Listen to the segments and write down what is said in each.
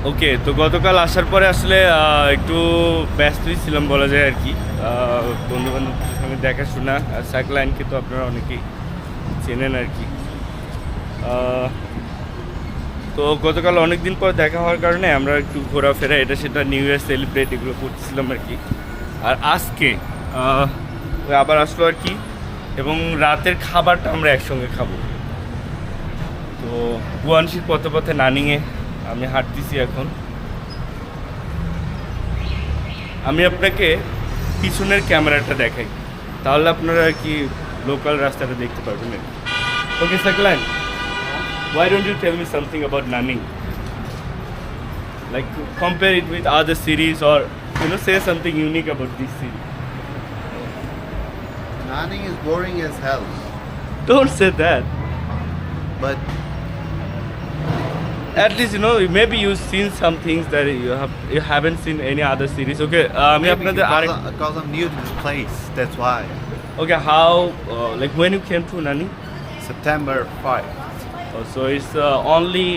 ওকে, তো গতকাল আসার পরে আসলে একটু ব্যস্তই ছিলাম বলা যায় আর কি। বন্ধুবান্ধবদের সঙ্গে দেখাশোনা, আর সাকলাইনকে তো আপনারা অনেকেই চেনেন আর কি। তো গতকাল অনেক দিন পর দেখা হওয়ার কারণে আমরা একটু ঘোরাফেরা, এটা সেটা নিউ ইয়ার সেলিব্রেট এগুলো করতেছিলাম আর কি। আর আজকে ওই আবার আসলো আর কি, এবং রাতের খাবারটা আমরা একসঙ্গে খাবো। তো গুয়াংশির পথে পথে নানিংয়ে আমি হাঁটতেছি এখন। আমি আপনাকে পিছনের ক্যামেরাটা দেখাই, তাহলে আপনারা আর কি লোকাল রাস্তাটা দেখতে পারবেন। ওকে Saqlain, why don't you tell me something about Nanning? Like compare it with other series, or say something unique about this series. Nanning is boring as hell. Don't say that. But At least maybe you've seen some things that you haven't seen any other series. Okay, আমি আপনাদের because I'm new to this place, that's why. Okay, how like when you came to Nanning? September 5. Oh, so it's only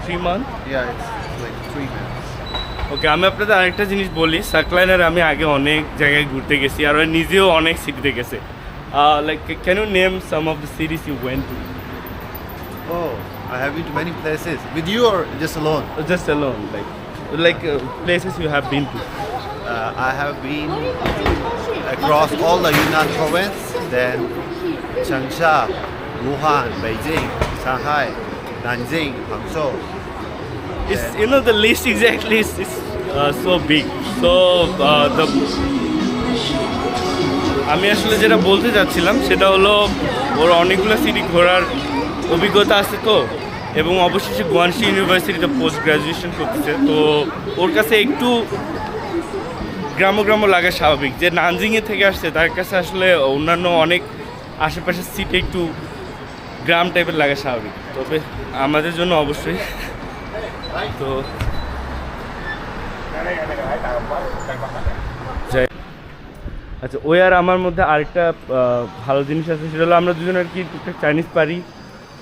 3 months. Yeah, it's like 3 months. ওকে, আমি আপনাদের আরেকটা জিনিস বলি, সাকলাইনের আমি আগে অনেক জায়গায় ঘুরতে গেছি, আর নিজেও অনেক সিটিতে গেছে। Like can you name some of the series you went to? Oh, I have been to many places. With you or just alone? Just alone, like places you have been to. I have been across all the Yunnan province, then Changsha, Wuhan, Beijing, Shanghai, Nanjing, Hangzhou. It's the list exactly is so big. So আমি আসলে যেটা বলতে চাচ্ছিলাম সেটা হলো, ওর অনেকগুলো city ঘোরার অভিজ্ঞতা আছে তো, এবং অবশেষে গুয়াংশি ইউনিভার্সিটিতে পোস্ট গ্রাজুয়েশন করতেছে। তো ওর কাছে একটু গ্রাম্য লাগা স্বাভাবিক। যে নানজিংয়ে থেকে আসছে তার কাছে আসলে অন্যান্য অনেক আশেপাশের সিটি একটু গ্রাম টাইপের লাগা স্বাভাবিক, তবে আমাদের জন্য অবশ্যই। তো আচ্ছা, ওই আর আমার মধ্যে আরেকটা ভালো জিনিস আছে, সেটা হলো আমরা দুজন আর কি টুকটাক চাইনিজ পারি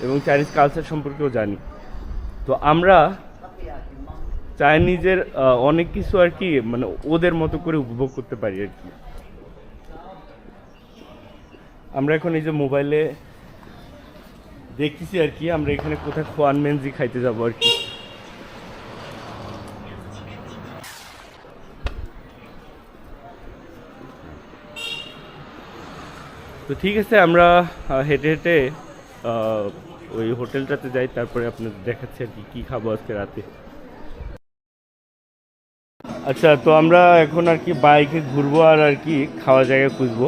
এবং চাইনিজ কালচার সম্পর্কেও জানি। তো আমরা চাইনিজের অনেক কিছু আর কি মানে ওদের মতো করে উপভোগ করতে পারি আর কি। আমরা এখন এই যে মোবাইলে দেখতেছি আর কি, আমরা এখানে কোথায় খোয়ান মেনজি খাইতে যাবো আর কি। তো ঠিক আছে, আমরা হেঁটে হেঁটে ওই হোটেলটাতে যাই, তারপরে আপনাদের দেখাচ্ছি আর কি কী খাবো আজকে রাতে। আচ্ছা, তো আমরা এখন আর কি বাইকে ঘুরবো আর কি খাওয়া জায়গা খুঁজবো।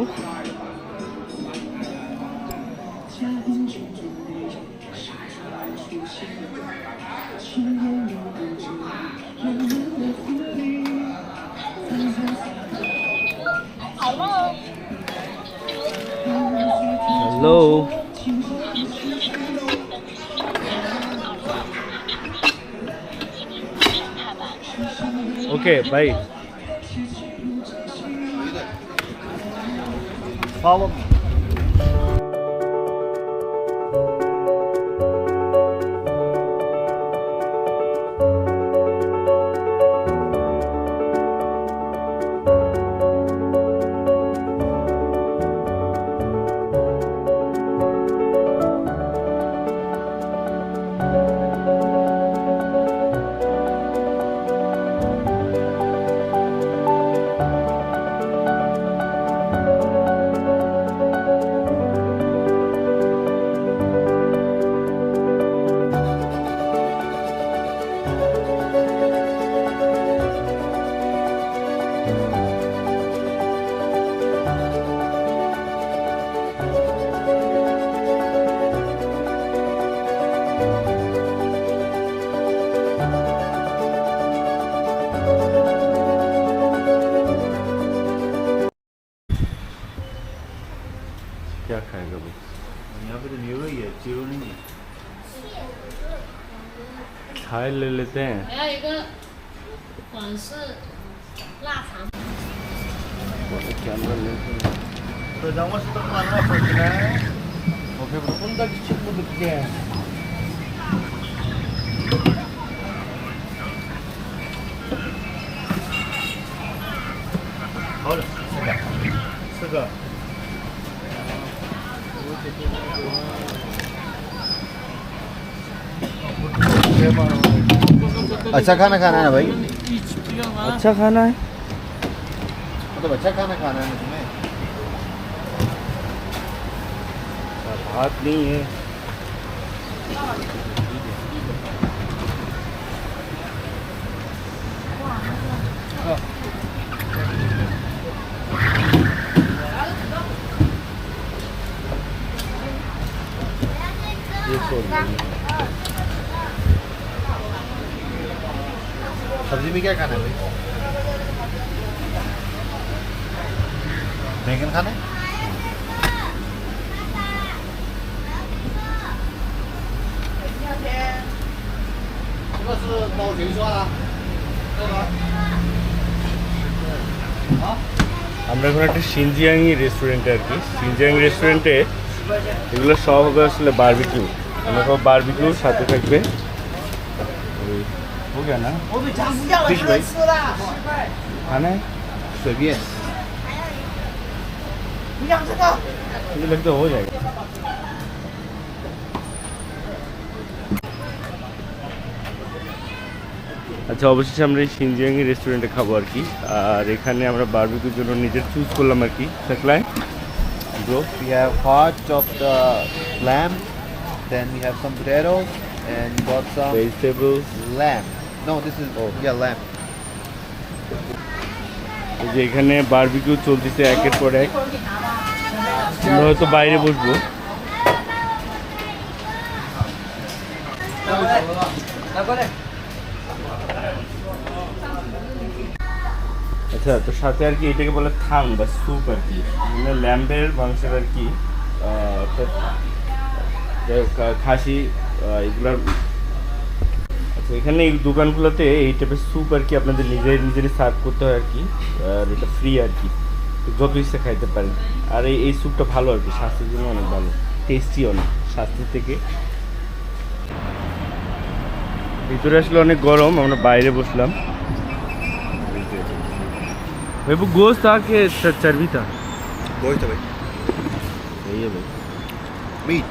Hello, okay bye. Follow me. क्या खाएगा वो? यहाँ पे तो न्यू ही है, चिरो नहीं है। खाए ले लेते हैं। 还有一个广式腊肠。 कैमरा लेते हैं। तो जाऊँगा से तो मालूम पड़ता है। ओके, उनका किसी को दिखते हैं। अच्छा खाना खाना है ना भाई, अच्छा खाना है। मतलब अच्छा खाना खाना है तुम्हें। भात नहीं है। सब्जी में क्या खाना है भाई? बैंगन खाना है? আমরা এখন একটা সিনজিয়াংই রেস্টুরেন্টে আর কি। সিনজিয়াং রেস্টুরেন্টে এগুলো সব হবে আসলে বারবিকিউ। আমরা সব বারবিকিউর সাথে থাকবে हो गया ना फिश भाई खाना है सभी है। मुझे लगता है हो जाएगा। আচ্ছা অবশেষে আমরা এই সিনজিয়াংই রেস্টুরেন্টে খাবো আর কি। আর এখানে আমরা বারবিকিউর জন্য নিজের চুজ করলাম আর কি। সাকলাই Bro, we have hot chopped lamb, then we have some potatoes, and got some vegetables. lamb. No, this is lamb. এই যে এখানে বারবিকিউ চলতেছে একের পর এক। আমরা হয়তো বাইরে বসবো। আচ্ছা তো সাথে আর কি এটাকে বলে থাং বা স্যুপ আর কি, মানে ল্যাম্বের মাংসের আর কি। খাসি এগুলার। আচ্ছা এখানে এই দোকানগুলোতে এই টাইপের স্যুপ আর কি আপনাদের নিজেরই সার্ভ করতে হয় আর কি। আর এটা ফ্রি আর কি, যত ইচ্ছা খাইতে পারেন। আর এই স্যুপটা ভালো আর কি, স্বাস্থ্যের জন্য অনেক ভালো, টেস্টি অনেক স্বাস্থ্যের থেকে। ভিতরে আসলে অনেক গরম, আমরা বাইরে বসলাম। भाई वो गोश्त था कि चर्बी था? गोश्त है भाई। सही है भाई। मीट।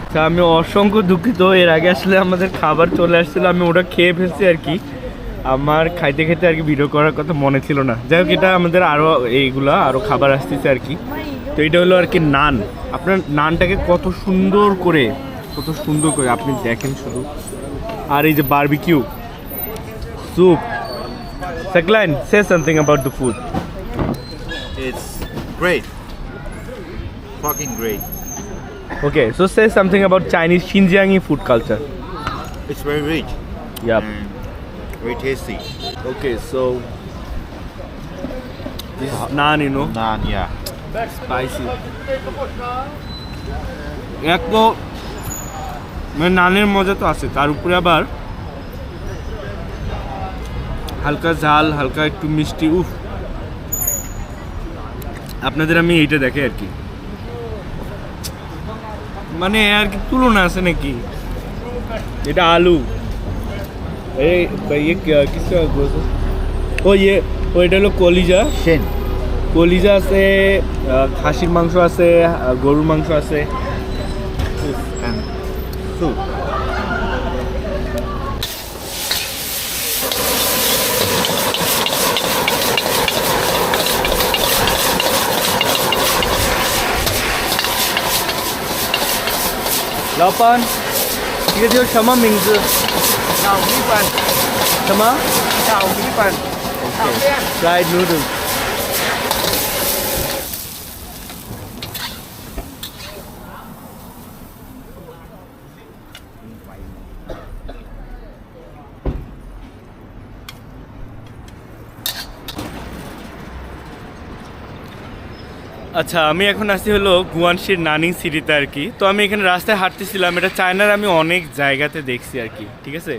আচ্ছা আমি অসংখ্য দুঃখিত, এর আগে আসলে আমাদের খাবার চলে আসছিল, আমি ওটা খেয়ে ফেলছি আর কি। আমার খাইতে খেতে আর কি ভিডিও করার কথা মনে ছিল না। যাই হোক এটা আমাদের আরও আরও খাবার আসতেছে আর কি। তো এটা হলো আর কি নান। আপনার নানটাকে কত সুন্দর করে আপনি দেখেন শুধু। আর এই যে barbecue soup. Sakline, say something about the food. It's great. Fucking great. Okay, so say something about Chinese Xinjiangi food culture. It's very rich. Yep. And very tasty. Okay, so this is naan, you know, Naan, yeah. spicy. এক তো মানে নানের মজা তো আছে, তার উপরে আবার হালকা ঝাল, হালকা একটু মিষ্টি। উফ, আপনাদের আমি এইটা দেখে আর কি, মানে আর কি তুলনা আছে নাকি। এটা আলু, এই কিসকা গোশত? ও এটা হলো কলিজা। Shin. কলিজা আছে, খাসির মাংস আছে, গরুর মাংস আছে। And soup. Lapan, 这个叫什么名字？炒米粉，什么炒米粉，炒面。 ？Fried noodles。আচ্ছা আমি এখন আসছি হলো গুয়ানশির নানিং সিটিতে আর কি। তো আমি এখানে রাস্তায় হাঁটতেছিলাম, এটা চায়নার আমি অনেক জায়গাতে দেখছি আর কি, ঠিক আছে।